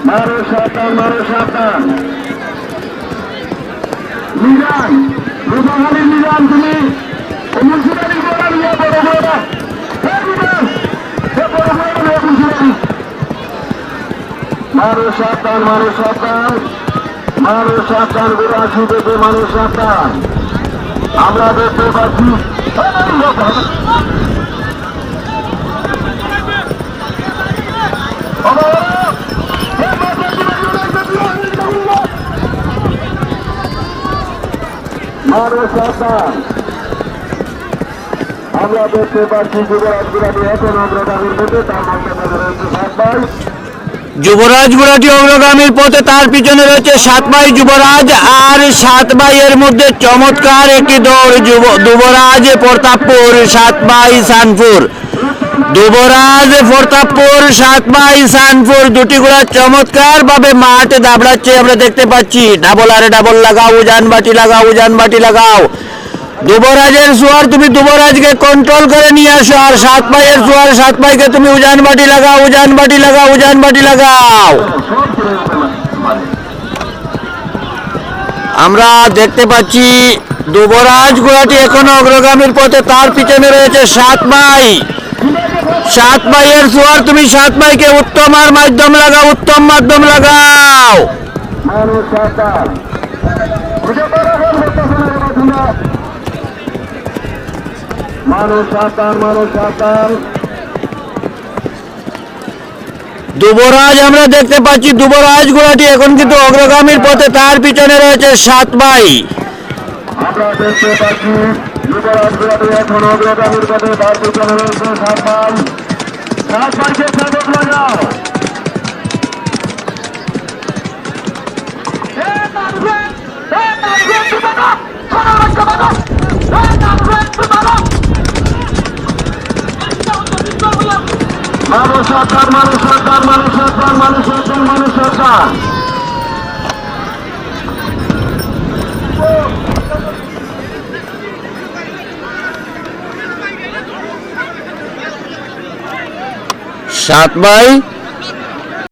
মারো সাবধান মিজান রুবাহালি মিজান তুমি মুন্সিপালি বলা নিয়ে বড় বড় মারো সাবধান গুরাশি থেকে মারো সাবধান আমরা দেখতে পাচ্ছি মারো সাবধান আমরা দেখতে পাচ্ছি যুবরাজ গুরাটি এখন অগ্রগামীর মধ্যে তার মধ্যে রয়েছে 7 ভাই যুবরাজ গুড়াটি অগ্রগামীর পথে, তার পিছনে রয়েছে 7 ভাই যুবরাজ আর 7 ভাইয়ের মধ্যে চমৎকার একটি দৌড়। যুবরাজ প্রতাপপুর 7 ভাই শানপুর, যুবরাজ প্রতাপপুর 7 ভাই শানপুর দুটি ঘোড়া চমৎকার ভাবে মাঠে দাবড়াচ্ছে আমরা দেখতে পাচ্ছি। ডাবল আরে ডাবল লাগাও, উজানবাটি লাগাও। যুবরাজের সোয়ার তুমি যুবরাজকে কন্ট্রোল করে নিয়ে আসো, আর 7 ভাইয়ের সোয়ার 7 ভাইকে তুমি উজানবাটি লাগাও। আমরা দেখতে পাচ্ছি যুবরাজ ঘোড়াটি এখনো অগ্রগামীর পথে, তার পিছনে রয়েছে 7 ভাই। 7 ভাইয়ের সোয়ার তুমি 7 ভাইকে উত্তম মাধ্যম লাগাও। যুবরাজ আমরা দেখতে পাচ্ছি যুবরাজ ঘোড়াটি এখন কিন্তু অগ্রগামীর পথে, তার পিছনে রয়েছে 7 ভাই। আমরা দেখতে পাচ্ছি যুবরাজ ঘোড়াটি এখন অগ্রগামীর পথে, তার পিছনে রয়েছে 7 ভাই। 7 ভাইকে সাধক লাগাও। মানুষ সরকার সাত ভাই